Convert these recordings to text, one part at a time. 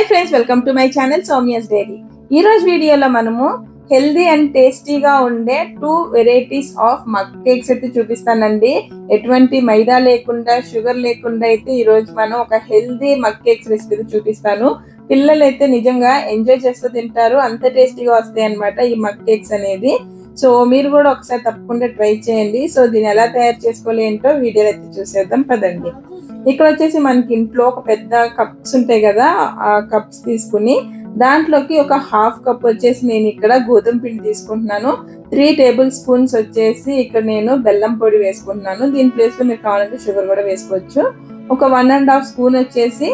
Hi friends, welcome to my channel Soumya's diary. ఈ రోజు వీడియోలో మనము హెల్దీ అండ్ టేస్టీగా ఉండే 2 వెరైటీస్ ఆఫ్ మగ్ కేక్స్ అయితే చూపిస్తానండి. ఎటువంటి మైదా లేకుండా, షుగర్ లేకుండా అయితే ఈ రోజు మనం ఒక హెల్దీ మగ్ కేక్స్ రెసిపీ చూపిస్తాను. పిల్లలు అయితే నిజంగా ఎంజాయ్ చేస్తూ తింటారు, అంత టేస్టీగా వస్తాయి అన్నమాట ఈ మగ్ కేక్స్ అనేది. సో మీరు కూడా ఒకసారి తప్పకుండా ట్రై చేయండి. సో దీన్ని ఎలా తయారు చేసుకోవాలి ఏంటో వీడియోలో అయితే చూసేద్దాం పదండి. ఇక్కడ వచ్చేసి మనకి ఇంట్లో ఒక పెద్ద కప్స్ ఉంటాయి కదా, ఆ కప్స్ తీసుకుని దాంట్లోకి ఒక హాఫ్ కప్ వచ్చేసి నేను ఇక్కడ గోధుమ పిండి తీసుకుంటున్నాను. 3 టేబుల్ స్పూన్స్ వచ్చేసి ఇక్కడ నేను బెల్లం పొడి వేసుకుంటున్నాను. దీని ప్లేస్ లో మీరు కావాలంటే షుగర్ కూడా వేసుకోవచ్చు. ఒక 1.5 స్పూన్ వచ్చేసి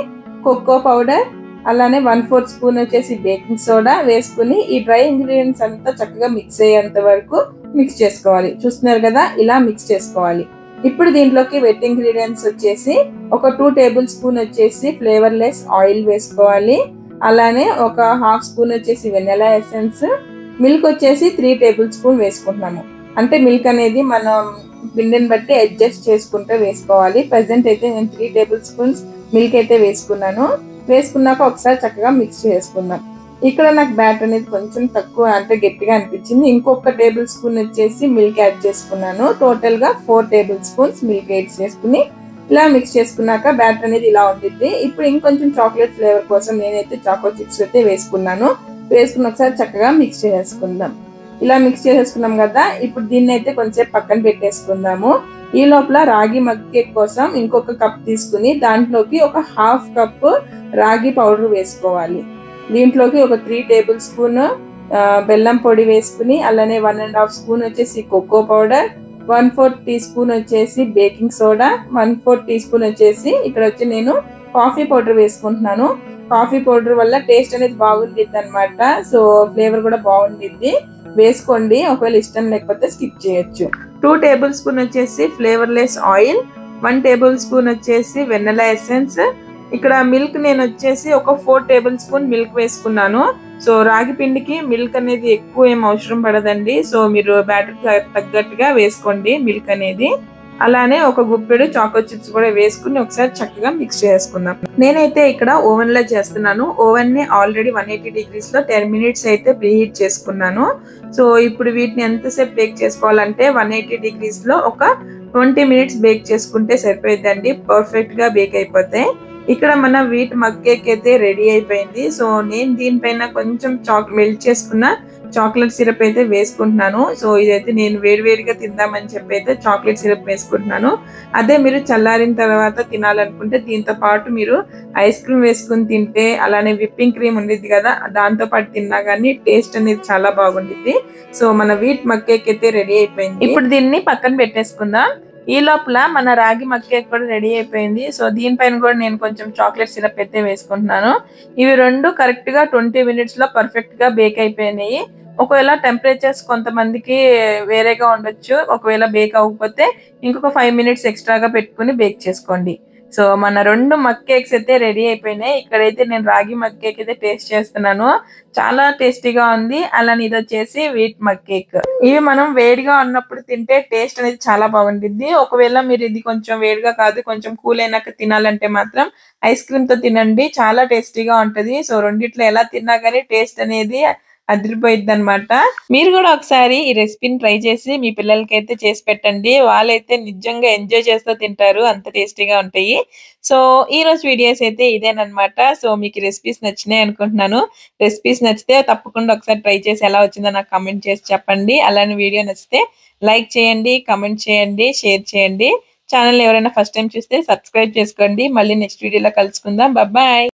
కోకో పౌడర్, అలానే 1/4 స్పూన్ వచ్చేసి బేకింగ్ సోడా వేసుకుని ఈ డ్రై ఇంగ్రీడియంట్స్ అంతా చక్కగా మిక్స్ అయ్యేంత వరకు మిక్స్ చేసుకోవాలి. చూస్తున్నారు కదా, ఇలా మిక్స్ చేసుకోవాలి. ఇప్పుడు దీంట్లోకి వెట్ ఇంగ్రీడియంట్స్ వచ్చేసి ఒక 2 టేబుల్ స్పూన్ వచ్చేసి ఫ్లేవర్లెస్ ఆయిల్ వేసుకోవాలి. అలానే ఒక హాఫ్ స్పూన్ వచ్చేసి వెనిలా ఎసెన్స్, మిల్క్ వచ్చేసి 3 టేబుల్ స్పూన్ వేసుకుంటున్నాము. అంటే మిల్క్ అనేది మనం పిండిని బట్టి అడ్జస్ట్ చేసుకుంటూ వేసుకోవాలి. ప్రెసెంట్ అయితే నేను 3 టేబుల్ స్పూన్స్ మిల్క్ అయితే వేసుకున్నాను. వేసుకున్నాక ఒకసారి చక్కగా మిక్స్ చేసుకుందాం. ఇక్కడ నాకు బ్యాటర్ అనేది కొంచెం తక్కువ, అంటే గట్టిగా అనిపించింది. ఇంకొక టేబుల్ స్పూన్ వచ్చేసి మిల్క్ యాడ్ చేసుకున్నాను. టోటల్ గా 4 టేబుల్ స్పూన్స్ మిల్క్ యాడ్ చేసుకుని ఇలా మిక్స్ చేసుకున్నాక బ్యాటర్ అనేది ఇలా ఉంటుంది. ఇప్పుడు ఇంకొంచెం చాక్లెట్ ఫ్లేవర్ కోసం నేనైతే చాకో చిప్స్ అయితే వేసుకున్నాను. వేసుకుని ఒకసారి చక్కగా మిక్స్ చేసుకుందాం. ఇలా మిక్స్ చేసేసుకున్నాం కదా, ఇప్పుడు దీన్ని అయితే కొంచెంసేపు పక్కన పెట్టేసుకుందాము. ఈ లోపల రాగి మగ్ కేక్ కోసం ఇంకొక కప్ తీసుకుని దాంట్లోకి ఒక హాఫ్ కప్ రాగి పౌడర్ వేసుకోవాలి. దీంట్లోకి ఒక 3 టేబుల్ స్పూన్ బెల్లం పొడి వేసుకుని, అలానే 1.5 స్పూన్ వచ్చేసి కోకో పౌడర్, 1/4 టీ స్పూన్ వచ్చేసి బేకింగ్ సోడా, 1/4 టీ స్పూన్ వచ్చేసి ఇక్కడ వచ్చి నేను కాఫీ పౌడర్ వేసుకుంటున్నాను. కాఫీ పౌడర్ వల్ల టేస్ట్ అనేది బాగుండిద్ది అనమాట. సో ఫ్లేవర్ కూడా బాగుండిద్ది, వేసుకోండి. ఒకవేళ ఇష్టం లేకపోతే స్కిప్ చేయొచ్చు. 2 టేబుల్ స్పూన్ వచ్చేసి ఫ్లేవర్లెస్ ఆయిల్, 1 టేబుల్ స్పూన్ వచ్చేసి వెనిలా ఎసెన్స్. ఇక్కడ మిల్క్ నేను వచ్చేసి ఒక 4 టేబుల్ స్పూన్ మిల్క్ వేసుకున్నాను. సో రాగి పిండికి మిల్క్ అనేది ఎక్కువ ఏం అవసరం పడదండి. సో మీరు బ్యాటర్ తగ్గట్టుగా వేసుకోండి మిల్క్ అనేది. అలానే ఒక గుప్పెడు చాకో చిప్స్ కూడా వేసుకుని ఒకసారి చక్కగా మిక్స్ చేసుకుందాం. నేనైతే ఇక్కడ ఓవెన్ లో చేస్తున్నాను. ఓవెన్ ని ఆల్రెడీ 180 డిగ్రీస్ లో 10 మినిట్స్ అయితే ప్రీహీట్ చేసుకున్నాను. సో ఇప్పుడు వీటిని ఎంతసేపు బేక్ చేసుకోవాలంటే 180 డిగ్రీస్ లో ఒక 20 మినిట్స్ బేక్ చేసుకుంటే సరిపోయిందండి. పర్ఫెక్ట్ గా బేక్ అయిపోతాయి. ఇక్కడ మన వీట్ మగ్ కేక్ అయితే రెడీ అయిపోయింది. సో నేను దీనిపైన కొంచెం మెల్ట్ చేసుకున్న చాక్లెట్ సిరప్ అయితే వేసుకుంటున్నాను. సో ఇదైతే నేను వేడివేడిగా తిందామని చెప్పి అయితే చాక్లెట్ సిరప్ వేసుకుంటున్నాను. అదే మీరు చల్లారిన తర్వాత తినాలనుకుంటే దీంతో పాటు మీరు ఐస్ క్రీమ్ వేసుకుని తింటే, అలానే విప్పింగ్ క్రీమ్ ఉండిద్ది కదా, దాంతో పాటు తిన్నా కానీ టేస్ట్ అనేది చాలా బాగుండిద్ది. సో మన వీట్ మగ్ కేక్ అయితే రెడీ అయిపోయింది. ఇప్పుడు దీన్ని పక్కన పెట్టేసుకుందాం. ఈ లోపల మన రాగి మగ్ కేక్ కూడా రెడీ అయిపోయింది. సో దీనిపైన కూడా నేను కొంచెం చాక్లెట్ సిరప్ అయితే వేసుకుంటున్నాను. ఇవి రెండు కరెక్ట్ గా 20 మినిట్స్ లో పర్ఫెక్ట్ గా బేక్ అయిపోయినాయి. ఒకవేళ టెంపరేచర్స్ కొంతమందికి వేరేగా ఉండొచ్చు. ఒకవేళ బేక్ అవ్వకపోతే ఇంకొక 5 మినిట్స్ ఎక్స్ట్రాగా పెట్టుకుని బేక్ చేసుకోండి. సో మన 2 మగ్ కేక్స్ అయితే రెడీ అయిపోయినాయి. ఇక్కడైతే నేను రాగి మగ్ కేక్ అయితే టేస్ట్ చేస్తున్నాను. చాలా టేస్టీగా ఉంది. అలానే ఇది వచ్చేసి వీట్ మగ్ కేక్. ఇవి మనం వేడిగా ఉన్నప్పుడు తింటే టేస్ట్ అనేది చాలా బాగుంటుంది. ఒకవేళ మీరు ఇది కొంచెం వేడిగా కాదు, కొంచెం కూల్ అయినాక తినాలంటే మాత్రం ఐస్ క్రీమ్ తో తినండి, చాలా టేస్టీగా ఉంటది. సో రెండిట్లో ఎలా తిన్నా కానీ టేస్ట్ అనేది అదిరిపోయిద్ది అనమాట. మీరు కూడా ఒకసారి ఈ రెసిపీని ట్రై చేసి మీ పిల్లలకి అయితే చేసి పెట్టండి. వాళ్ళైతే నిజంగా ఎంజాయ్ చేస్తూ తింటారు, అంత టేస్టీగా ఉంటాయి. సో ఈ రోజు వీడియోస్ అయితే ఇదేనమాట. సో మీకు రెసిపీస్ నచ్చినాయి అనుకుంటున్నాను. రెసిపీస్ నచ్చితే తప్పకుండా ఒకసారి ట్రై చేసి ఎలా వచ్చిందో నాకు కామెంట్ చేసి చెప్పండి. అలానే వీడియో నచ్చితే లైక్ చేయండి, కామెంట్ చేయండి, షేర్ చేయండి. ఛానల్ ఎవరైనా ఫస్ట్ టైం చూస్తే సబ్స్క్రైబ్ చేసుకోండి. మళ్ళీ నెక్స్ట్ వీడియోలో కలుసుకుందాం. బాయ్.